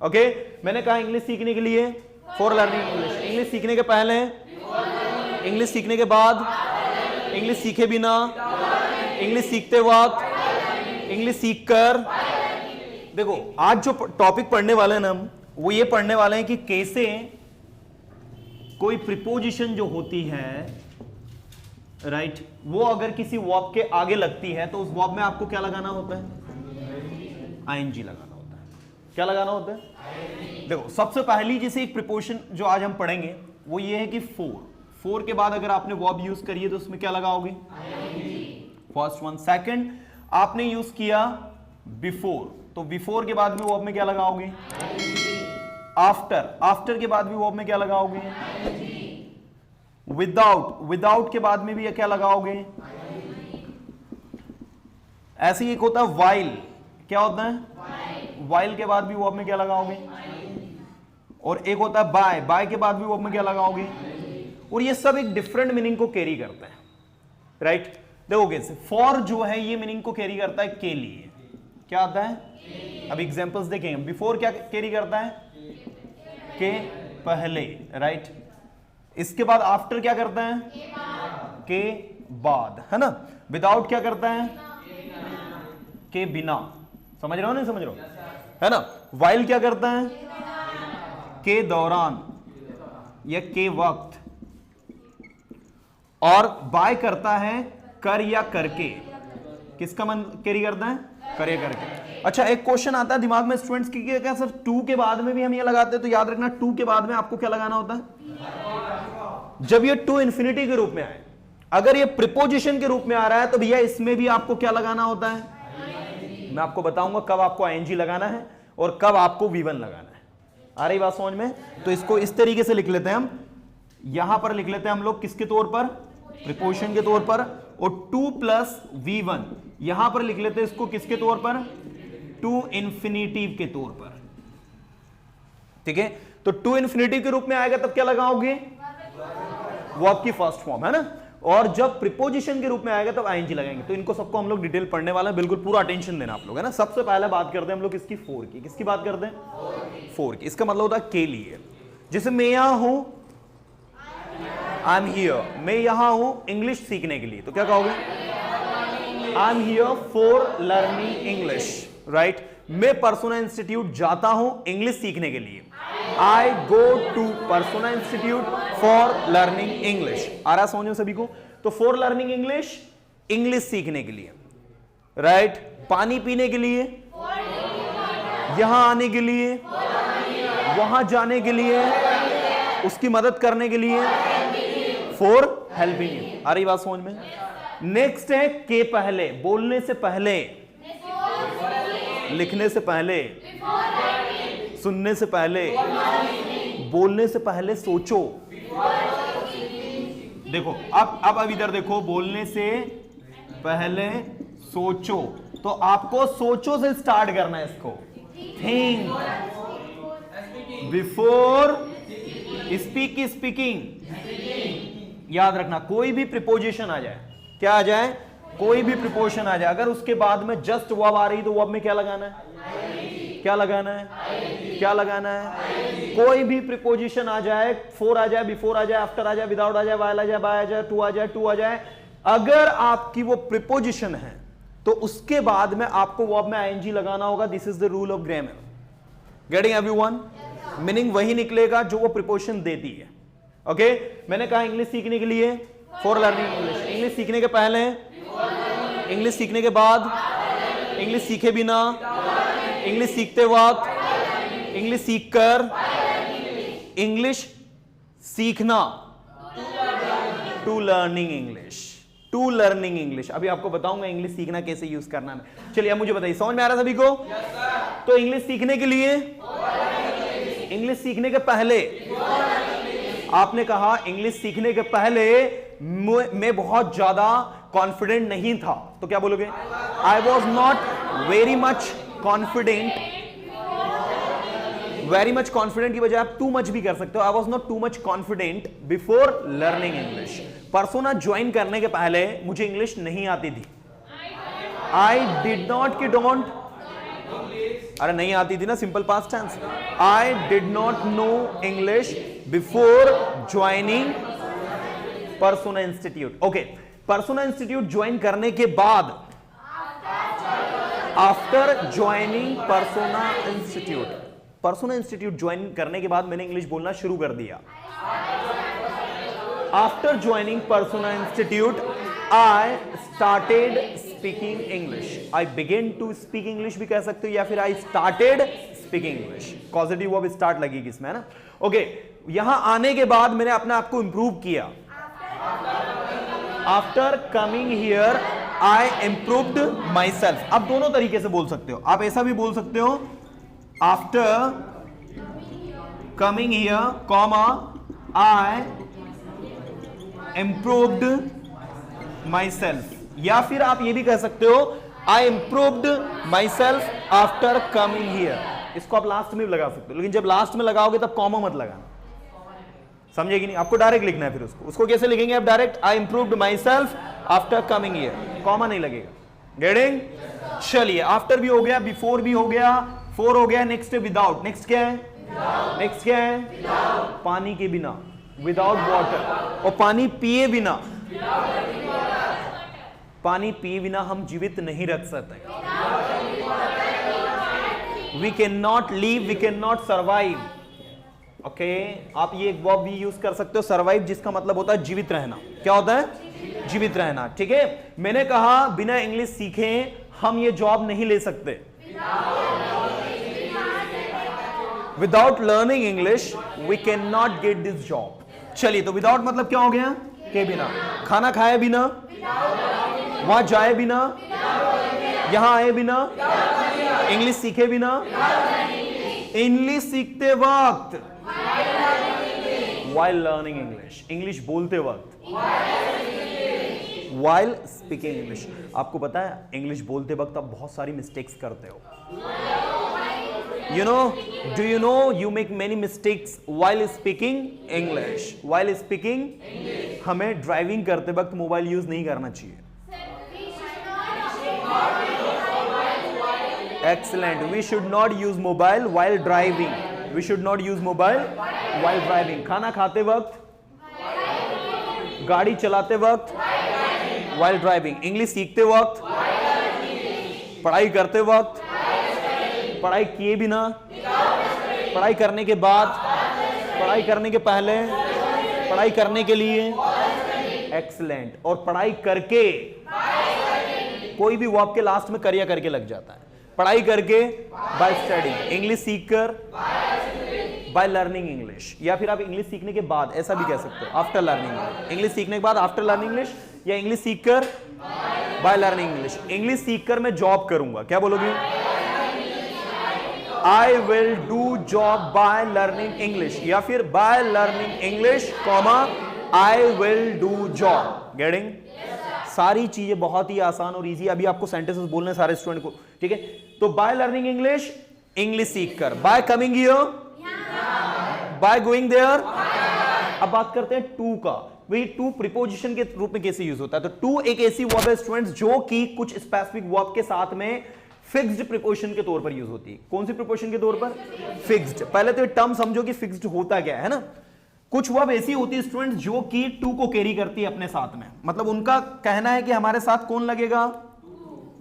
Okay मैंने कहा English सीखने के लिए, फॉर लर्निंग इंग्लिश, इंग्लिश सीखने के पहले, इंग्लिश सीखने के बाद, इंग्लिश सीखे बिना, इंग्लिश सीखते वक्त, इंग्लिश सीखकर। देखो आज जो टॉपिक पढ़ने वाले हैं ना हम, वो ये पढ़ने वाले हैं कि कैसे कोई प्रीपोजिशन जो होती है राइट वो अगर किसी वर्ब के आगे लगती है तो उस वर्ब में आपको क्या लगाना होता है, आईएनजी लगाना होता है। क्या लगाना होता है? देखो सबसे पहली जैसे एक प्रीपोजिशन जो आज हम पढ़ेंगे वो ये है कि फोर के बाद अगर आपने वर्ब यूज करी है तो उसमें क्या लगाओगे, फर्स्ट वन। सेकंड आपने यूज किया बिफोर, तो बिफोर के बाद में वर्ब में क्या लगाओगे, आफ्टर के बाद भी वर्ब में क्या लगाओगे, विदाउट के बाद में भी क्या लगाओगे। ऐसे ही एक होता है वाइल, क्या होता है, वाइल के बाद भी वर्ब में क्या लगाओगे। और एक होता है बाय के बाद भी वर्ब में क्या लगाओगे। और ये सब एक डिफरेंट मीनिंग को कैरी करता है राइट। देखो कैसे, फॉर जो है ये मीनिंग को कैरी करता है के लिए, क्या आता है, अब एग्जांपल्स देखेंगे। बिफोर क्या कैरी करता है, के पहले राइट। इसके बाद आफ्टर क्या करता है, के बाद, है ना। विदाउट क्या करता है, के बिना। समझ रहे हो नहीं समझ रहे हो, है ना। वाइल क्या करता है, के दौरान या के वक्त। और बाय करता है कर या करके। किसका मन कैरी करता है, कर या करके। अच्छा एक क्वेश्चन आता है दिमाग में स्टूडेंट्स की, क्या सर टू के बाद में भी हम ये लगाते हैं, तो याद रखना टू के बाद में आपको क्या लगाना होता है, जब ये टू इंफिनिटी के रूप में आए। अगर ये प्रीपोजिशन के रूप में आ रहा है तो भैया इसमें भी आपको क्या लगाना होता है, मैं आपको बताऊंगा कब आपको आईएनजी लगाना है और कब आपको V1 लगाना है। आ रही बात समझ में? तो इसको इस तरीके से लिख लेते हैं हम, यहां पर लिख लेते हैं हम लोग किसके तौर पर, प्रीपोजिशन के तौर पर। और 2 प्लस V1 यहां पर लिख लेते हैं इसको किसके तौर पर, टू इंफिनिटिव के तौर पर। ठीक है, तो टू इंफिनिटिव के रूप में आएगा तब क्या लगाओगे, वो आपकी फर्स्ट फॉर्म है ना। और जब प्रीपोजिशन के रूप में आएगा तब आईएनजी लगाएंगे। तो इनको सबको हम लोग डिटेल पढ़ने वाले हैं, बिल्कुल पूरा अटेंशन देना आप लोग, है ना। सबसे पहले बात करते हैं हम लोग किसकी, फोर की। किसकी बात करते हैं, फोर की। इसका मतलब होता है के लिए। जैसे मैं यहां हूं, आई एम हियर, मैं यहां हूं इंग्लिश सीखने के लिए, तो क्या कहोगे, I am here for learning English right. मैं पर्सोना इंस्टीट्यूट जाता हूं इंग्लिश सीखने के लिए, I go to Persona Institute for learning English. आ रहा समझो सभी को। तो फॉर लर्निंग इंग्लिश, इंग्लिश सीखने के लिए राइट। पानी पीने के लिए, यहां आने के लिए, वहां जाने के लिए, उसकी मदद करने के लिए, फॉर हेल्पिंग यू। आ रही बात समझ में? नेक्स्ट है के पहले, बोलने से पहले, लिखने से पहले, सुनने से पहले, बोलने से पहले सोचो। देखो अब इधर देखो, बोलने से पहले सोचो, तो आपको सोचो से स्टार्ट करना है इसको। Think before speaking. याद रखना कोई भी प्रीपोजिशन आ जाए, क्या आ जाए, कोई भी प्रीपोजिशन आ जाए, अगर उसके बाद में जस्ट वर्ब आ रही तो वर्ब में क्या लगाना है, क्या लगाना है, क्या लगाना है। कोई भी प्रीपोजिशन आ जाए, फोर आ जाए, बिफोर आ जाए, आफ्टर आ जाए, विदाउट आ जाए, वाइल आ जाए, बाय आ जाए, टू आ जाए, टू आ जाए, अगर आपकी वो प्रीपोजिशन है तो उसके बाद में आपको वर्ब में आईएनजी लगाना होगा। This is the rule of grammar. Getting everyone? Meaning वही निकलेगा जो वो प्रीपोजिशन देती है। ओके मैंने कहा इंग्लिश सीखने के लिए, फॉर लर्निंग इंग्लिश, इंग्लिश सीखने के पहले, इंग्लिश सीखने के बाद, इंग्लिश सीखे बिना, इंग्लिश सीखते वक्त, इंग्लिश सीखकर, इंग्लिश सीखना, to learning English, to learning English. अभी आपको बताऊंगा इंग्लिश सीखना कैसे यूज करना है। चलिए अब मुझे बताइए, समझ में आ रहा सभी को? तो इंग्लिश सीखने के लिए, इंग्लिश सीखने के पहले, आपने कहा इंग्लिश सीखने के पहले मैं बहुत ज्यादा कॉन्फिडेंट नहीं था, तो क्या बोलोगे, I was not very much confident. Very much confident की बजाय आप टू मच भी कर सकते हो। I was not too much confident before learning English. Persona join करने के पहले मुझे इंग्लिश नहीं आती थी। आई डिड नॉट की डोंट अरे नहीं आती थी ना simple past tense. I did not know English before joining Persona institute. Okay, Persona institute join करने के बाद, after joining Persona institute, Persona institute join करने के बाद मैंने इंग्लिश बोलना शुरू कर दिया। After joining Persona institute I started speaking English. I begin to speak English भी कह सकते हो, या फिर I started speaking English. Positive verb start लगेगी इसमें, है ना। ओके, यहां आने के बाद मैंने अपने आप को इंप्रूव किया। After coming here I improved my self. अब दोनों तरीके से बोल सकते हो, आप ऐसा भी बोल सकते हो, after coming here comma I improved myself, या फिर आप ये भी कह सकते हो I improved myself after coming here. इसको आप लास्ट में भी लगा सकते हो, लेकिन जब लास्ट में लगाओगे तब कॉमा मत लगाना, समझेगी नहीं, आपको डायरेक्ट लिखना है। फिर उसको कैसे लिखेंगे आप? Direct I improved myself after coming here, comma नहीं लगेगा। गेटिंग? चलिए, आफ्टर भी हो गया, बिफोर भी हो गया, फोर हो गया, नेक्स्ट विदाउट। नेक्स्ट क्या है? नेक्स्ट क्या है? पानी के बिना, विदाउट वाटर। और पानी पिए बिना, पानी पिए बिना हम जीवित नहीं रख सकते। We can not live, we can not survive. Okay, आप ये एक वर्ब भी यूज कर सकते हो, सर्वाइव, जिसका मतलब होता है जीवित रहना। क्या होता है? जीवित रहना। ठीक है, मैंने कहा बिना इंग्लिश सीखे हम ये जॉब नहीं ले सकते। Without learning English we can not get this job. चलिए, तो विदाउट मतलब क्या हो गया? के बिना। खाना खाए बिना, वहां जाए बिना, यहां आए बिना, इंग्लिश सीखे बिना, इंग्लिश सीखते वक्त, while learning English, इंग्लिश बोलते वक्त, while speaking English। आपको पता है इंग्लिश बोलते वक्त आप बहुत सारी मिस्टेक्स करते हो। You know, do you know you make many mistakes while speaking English? While speaking, हमें ड्राइविंग करते वक्त मोबाइल यूज नहीं करना चाहिए। Excellent. We should not use mobile while driving. We should not use mobile while driving. खाना खाते वक्त, गाड़ी चलाते वक्त, while driving. इंग्लिश सीखते वक्त, पढ़ाई करते वक्त, पढ़ाई किए बिना, पढ़ाई करने के बाद, पढ़ाई करने के पहले, पढ़ाई करने के लिए। एक्सीलेंट। और पढ़ाई करके, कोई भी वर्ब के लास्ट में करिया करके लग जाता है। पढ़ाई करके, बाय स्टडिंग। इंग्लिश सीखकर, बाय लर्निंग इंग्लिश। या फिर आप इंग्लिश सीखने के बाद, ऐसा भी कह सकते हो, आफ्टर लर्निंग इंग्लिश। सीखने के बाद आफ्टर लर्निंग इंग्लिश, या इंग्लिश सीखकर बाय लर्निंग इंग्लिश। इंग्लिश सीखकर मैं जॉब करूंगा। क्या बोलोगे? I will do job by learning English, या फिर bye learning English comma I will do job. Getting? सारी चीजें बहुत ही आसान और इजी। अभी आपको सेंटेंसेस बोलने सारे स्टूडेंट को, ठीक है। तो बाय लर्निंग इंग्लिश, इंग्लिश सीखकर, by coming here, by going there. अब बात करते हैं टू का। वही टू प्रीपोजिशन के रूप में कैसे यूज होता है? तो टू एक ऐसी वर्ब है स्टूडेंट्स जो कि कुछ स्पेसिफिक वर्ब के साथ में फिक्स्ड प्रीपोजिशन के तौर पर यूज होती है। कौन सी प्रीपोजिशन के तौर पर? फिक्स्ड। पहले तो टर्म समझो कि फिक्स्ड होता क्या है ना। कुछ वर्ब ऐसी होती है स्टूडेंट्स जो कि टू को कैरी करती है अपने साथ में, मतलब उनका कहना है कि हमारे साथ कौन लगेगा?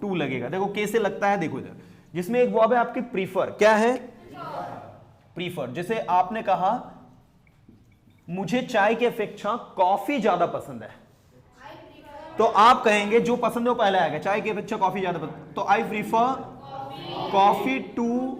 टू लगेगा। देखो कैसे लगता है, देखो इधर, जिसमें एक वर्ब है आपकी प्रीफर। क्या है? प्रीफर। जैसे आपने कहा मुझे चाय की अपेक्षा कॉफी ज्यादा पसंद है, तो आप कहेंगे जो पसंद है वो पहले आएगा, चाय की अपेक्षा कॉफी ज्यादा पसंद, तो I prefer coffee to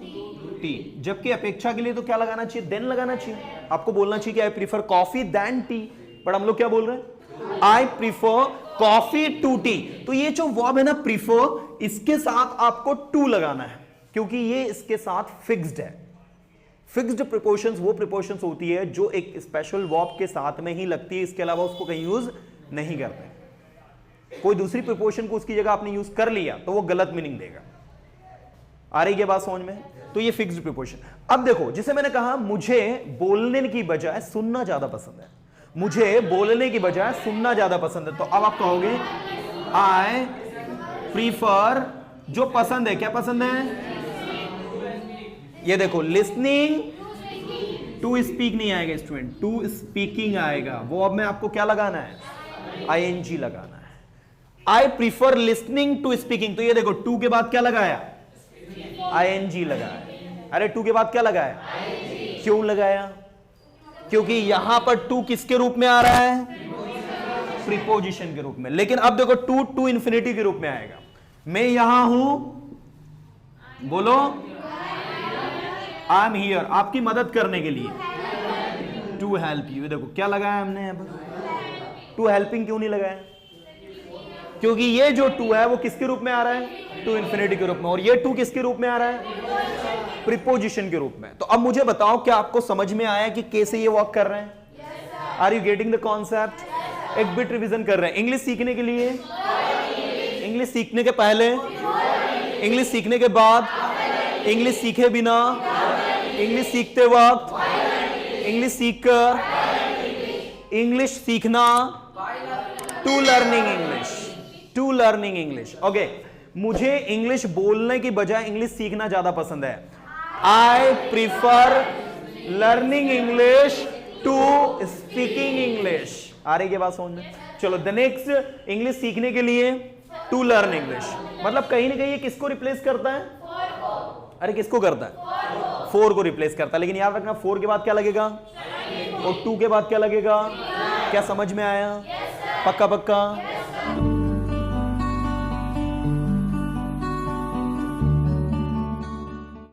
tea. जबकि अपेक्षा के लिए तो क्या लगाना चाहिए? देन लगाना चाहिए। आपको बोलना चाहिए कि I prefer coffee than tea, पर हम लोग क्या बोल रहे हैं? I prefer coffee to tea. तो ये जो वर्ब है ना प्रीफर, इसके साथ आपको टू लगाना है, क्योंकि ये इसके साथ फिक्स्ड है। फिक्स्ड प्रीपोजिशंस वो प्रीपोजिशंस होती है जो एक स्पेशल वर्ब के साथ में ही लगती है, इसके अलावा उसको कहीं यूज नहीं करते। कोई दूसरी प्रीपोजिशन को उसकी जगह आपने यूज कर लिया तो वो गलत मीनिंग देगा। आ रही है बात समझ में? तो ये फिक्स्ड प्रीपोजिशन। अब देखो, जिसे मैंने कहा मुझे बोलने की बजाय सुनना ज्यादा पसंद है, मुझे बोलने की बजाय सुनना ज्यादा पसंद है, तो अब आप कहोगे आई प्रीफर, जो पसंद है, क्या पसंद है? ये देखो लिसनिंग टू स्पीक नहीं आएगा स्टूडेंट, टू स्पीकिंग आएगा। वो अब मैं आपको क्या लगाना है, आईएनजी लगाना है। I prefer listening to speaking, तो ये देखो टू के बाद क्या लगाया, आईएनजी लगाया। अरे टू के बाद क्या लगाया, क्यों लगाया, क्योंकि यहां पर टू किसके रूप में आ रहा है, प्रीपोजिशन के रूप में। लेकिन अब देखो टू टू इंफिनिटी के रूप में आएगा। मैं यहां हूं, बोलो आई एम हियर, आपकी मदद करने के लिए, टू हेल्प यू। देखो क्या लगाया हमने यहां पर, टू हेल्पिंग क्यों नहीं लगाया, क्योंकि ये जो टू है वो किसके रूप में आ रहा है, टू इंफिनिटी के रूप में, और ये टू किसके रूप में आ रहा है, प्रीपोजिशन के रूप में। तो अब मुझे बताओ क्या आपको समझ में आया कि कैसे ये वर्क कर रहे हैं, are you getting the concept. एक बिट रिवीजन कर रहे हैं। इंग्लिश सीखने के लिए, इंग्लिश सीखने के पहले, इंग्लिश सीखने के बाद, इंग्लिश सीखे बिना, इंग्लिश सीखते वक्त, इंग्लिश सीखकर, इंग्लिश सीखना, to learning English, to learning English. Okay, मुझे इंग्लिश बोलने की बजाय इंग्लिश सीखना ज्यादा पसंद है। I prefer learning English to speaking English. आ रही है बात समझ में। चलो द नेक्स्ट, इंग्लिश सीखने के लिए टू लर्न इंग्लिश, मतलब कहीं ना कहीं ये किसको रिप्लेस करता है, अरे किसको करता है, फोर को रिप्लेस करता है। लेकिन याद रखना फोर के बाद क्या लगेगा, और टू के बाद क्या लगेगा। क्या समझ में आया, पक्का पक्का।